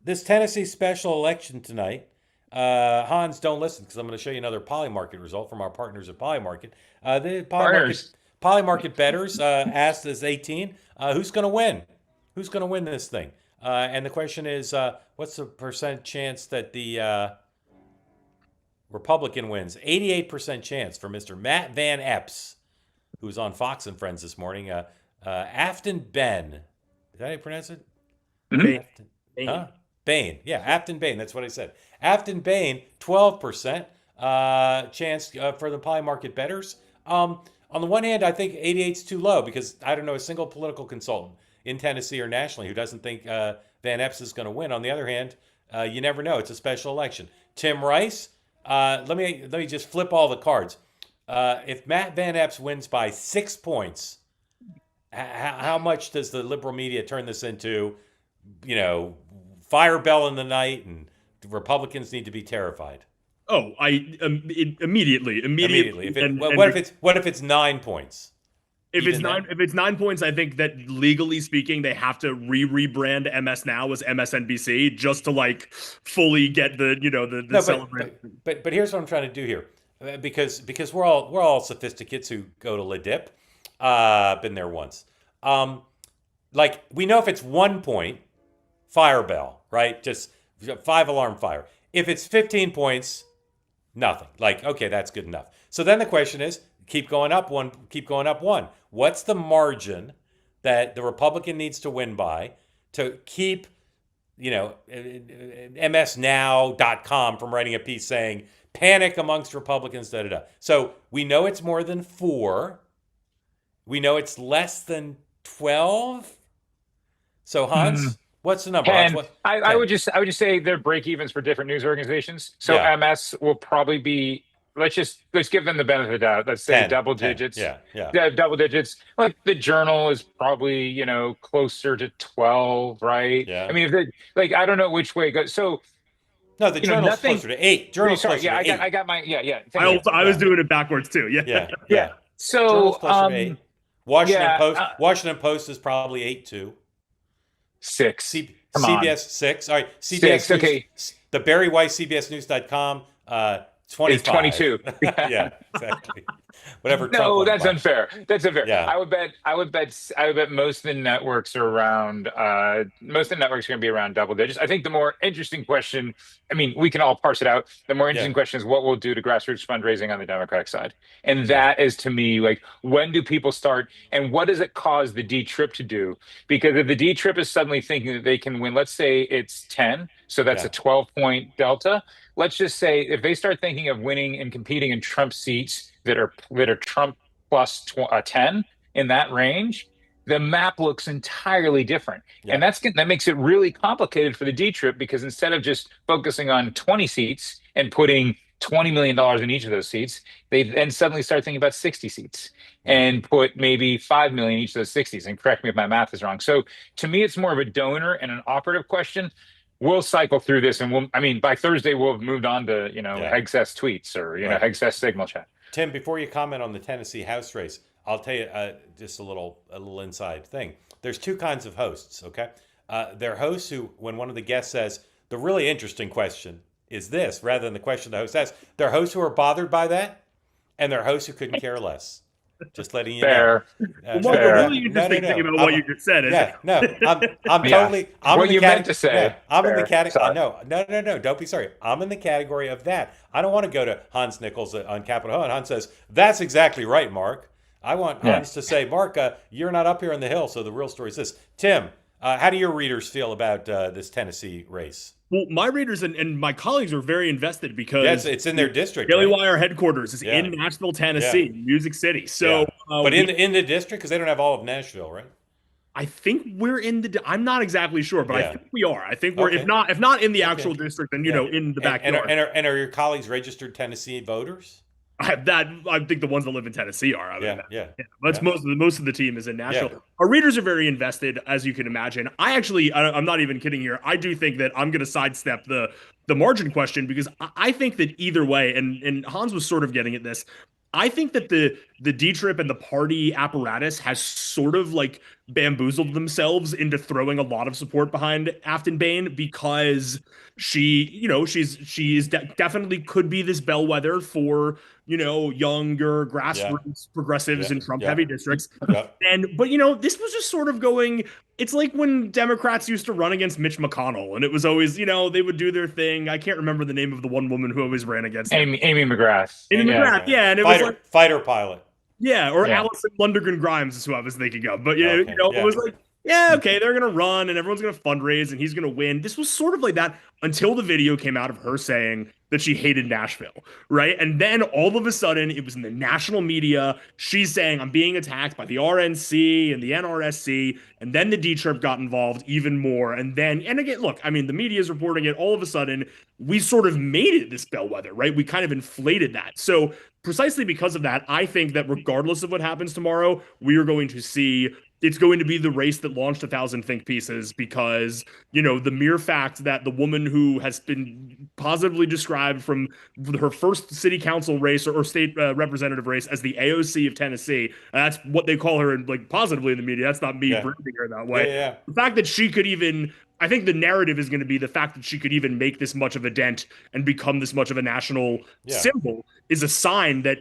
this Tennessee special election tonight. Hans, don't listen because I'm going to show you another Polymarket result from our partners at Polymarket. The Polymarket Partners. Polymarket bettors asked as 18, who's going to win? Who's going to win this thing? And the question is, what's the percent chance that the Republican wins? 88% chance for Mr. Matt Van Epps, who was on Fox and Friends this morning. Aftyn Behn. Is that how you pronounce it? Mhm. Aftyn. Huh? Behn. Yeah, Aftyn Behn. That's what I said. Aftyn Behn, 12% chance for the Polymarket bettors. On the one hand, I think 88 is too low because I don't know a single political consultant in Tennessee or nationally who doesn't think Van Epps is going to win. On the other hand, you never know. It's a special election. Tim Rice, let me just flip all the cards. If Matt Van Epps wins by 6 points, how much does the liberal media turn this into, fire bell in the night and the Republicans need to be terrified? Oh, immediately. Immediately. And What if it's 9 points? if it's Even nine, then? if it's 9 points, I think that legally speaking, they have to rebrand MS Now as MSNBC just to like fully get the No, celebration. but here's what I'm trying to do here, because we're all sophisticates who go to La Dip, been there once. Like we know if it's 1 point, fire bell, right? Just 5 alarm fire. If it's 15 points, nothing. Like okay, that's good enough. So then the question is, keep going up one, keep going up one. What's the margin that the Republican needs to win by to keep msnow.com from writing a piece saying panic amongst Republicans, da da da. So we know it's more than 4. We know it's less than 12. So Hans, what's the number? Hans, And what? I 10. would just say they're break evens for different news organizations. So Yeah. MS will probably be, let's give them the benefit of the doubt. Let's say 10. double 10. digits. Yeah. Yeah. Yeah, double digits. Like the Journal is probably, closer to 12, right? Yeah. I mean, if they like, I don't know which way it goes. So, No, the Journal's nothing. closer to 8. Journal's Sorry, closer yeah, to 8. I got my, yeah. I Thank you. also I was Yeah. doing it backwards too. Yeah. Yeah. Yeah. Journal's So, closer to 8. Washington yeah, Post. Washington Post is probably 8 too. 6. Come on. CBS 6. All right. CBS 6. News. Okay. The Barry Weiss CBSNews.com. 25. It's 22. Yeah, exactly. Whatever. Trump No, went that's by. unfair. That's unfair. Yeah. I would bet most of the networks are around. Most of the networks are going to be around double digits. I think the more interesting question. I mean, we can all parse it out. The more interesting question is what we'll do to grassroots fundraising on the Democratic side, and that is to me like when do people start, and what does it cause the D trip to do? Because if the D trip is suddenly thinking that they can win, let's say it's 10, so that's Yeah. a 12-point delta. Let's just say if they start thinking of winning and competing in Trump seats that are Trump plus 10 in that range, the map looks entirely different. Yeah. And that makes it really complicated for the D trip because instead of just focusing on 20 seats and putting $20 million in each of those seats, they then suddenly start thinking about 60 seats and put maybe 5 million in each of those 60s. And correct me if my math is wrong. So to me, it's more of a donor and an operative question. We'll cycle through this, and by Thursday we'll have moved on to Hegseth's tweets or Right. Hegseth's signal chat. Tim, before you comment on the Tennessee House race, I'll tell you just a little inside thing. There's 2 kinds of hosts. Okay, there are hosts who, when one of the guests says the really interesting question is this, rather than the question the host asks, there are hosts who are bothered by that, and there are hosts who couldn't care less. Just letting you Fair. know. Well, Fair. the really interesting thing about what you just said is Yeah, no, I'm Yeah. totally. I'm What in the you meant to say. Yeah, I'm in the Fair. category. Sorry. No. Don't be sorry. I'm in the category of that. I don't want to go to Hans Nichols on Capitol Hill, and Hans says that's exactly right, Mark. I want Hans to say, Mark, you're not up here on the Hill, so the real story is this. Tim, how do your readers feel about this Tennessee race? Well, my readers and my colleagues are very invested because It's in their district. Daily right? Wire headquarters is Yeah. in Nashville, Tennessee, Music City. So, Yeah. But in the district, because they don't have all of Nashville, right? I think we're in the. I'm not exactly sure, but Yeah. I think we are. I think we're Okay. if not in the actual district, then in the backyard. And are your colleagues registered Tennessee voters? I think the ones that live in Tennessee are. Yeah. That's most of the team is in Nashville. Yeah. Our readers are very invested, as you can imagine. I'm not even kidding here. I do think that I'm going to sidestep the margin question because I think that either way, and Hans was sort of getting at this. I think that the the D-Trip and the party apparatus has sort of like bamboozled themselves into throwing a lot of support behind Aftyn Behn because she is definitely could be this bellwether for, younger grassroots progressives in Trump heavy districts. But this was just sort of going, it's like when Democrats used to run against Mitch McConnell, and it was always, they would do their thing. I can't remember the name of the one woman who always ran against him. Amy McGrath. Amy McGrath, yeah, and it was like fighter pilot. Yeah, or Allison Lundergan Grimes is who I was thinking of. But it was like, okay, they're gonna run and everyone's gonna fundraise and he's gonna win. This was sort of like that until the video came out of her saying that she hated Nashville, right? And then all of a sudden it was in the national media. She's saying, I'm being attacked by the RNC and the NRSC. And then the D-Trip got involved even more. And again, look, I mean, the media is reporting it. All of a sudden, we sort of made it this bellwether, right? We kind of inflated that. So precisely because of that, I think that regardless of what happens tomorrow, we are going to see it's going to be the race that launched 1,000 think pieces because, the mere fact that the woman who has been positively described from her first city council race or state representative race as the AOC of Tennessee, that's what they call her like positively in the media. That's not me branding her that way. The fact that she could even, I think the narrative is going to be the fact that she could even make this much of a dent and become this much of a national symbol is a sign that,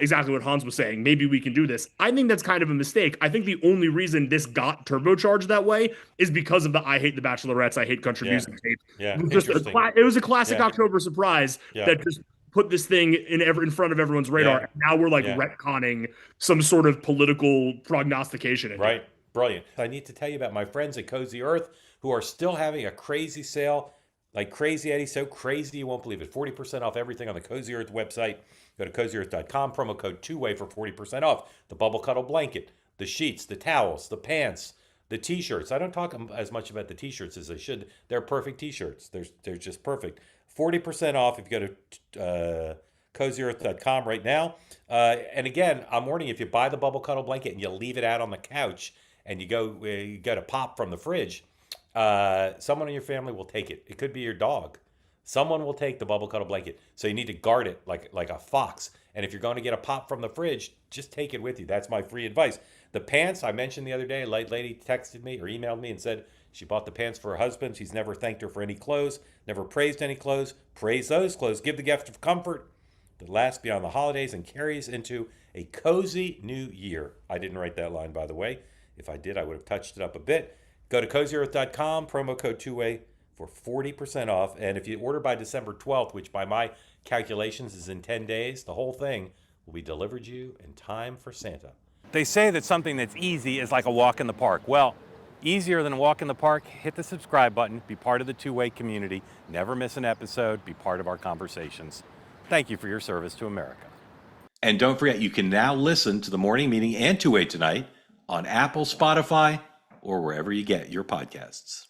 exactly what Hans was saying. Maybe we can do this. I think that's kind of a mistake. I think the only reason this got turbocharged that way is because of the I Hate the Bachelorettes, I Hate Country Music tape. Yeah, it was a classic October surprise that just put this thing in front of everyone's radar. And now we're like retconning some sort of political prognostication. Right. Brilliant. I need to tell you about my friends at Cozy Earth who are still having a crazy sale, like crazy, Eddie, so crazy you won't believe it. 40% off everything on the Cozy Earth website. Go to cozyearth.com, promo code 2way for 40% off. The bubble cuddle blanket, the sheets, the towels, the pants, the t-shirts. I don't talk as much about the t-shirts as I should. They're perfect t-shirts. They're just perfect. 40% off if you go to cozyearth.com right now. And again, I'm warning you, if you buy the bubble cuddle blanket and you leave it out on the couch and you go to pop from the fridge, someone in your family will take it. It could be your dog. Someone will take the bubble cuddle blanket. So you need to guard it like a fox. And if you're going to get a pop from the fridge, just take it with you. That's my free advice. The pants I mentioned the other day, a lady texted me or emailed me and said she bought the pants for her husband. She's never thanked her for any clothes, never praised any clothes. Praise those clothes. Give the gift of comfort that lasts beyond the holidays and carries into a cozy new year. I didn't write that line, by the way. If I did, I would have touched it up a bit. Go to cozyearth.com, promo code 2way for 40% off. And if you order by December 12th, which by my calculations is in 10 days, the whole thing will be delivered to you in time for Santa. They say that something that's easy is like a walk in the park. Well, easier than a walk in the park, hit the subscribe button, be part of the Two-Way community, never miss an episode, be part of our conversations. Thank you for your service to America. And don't forget, you can now listen to the Morning Meeting and Two-Way Tonight on Apple, Spotify, or wherever you get your podcasts.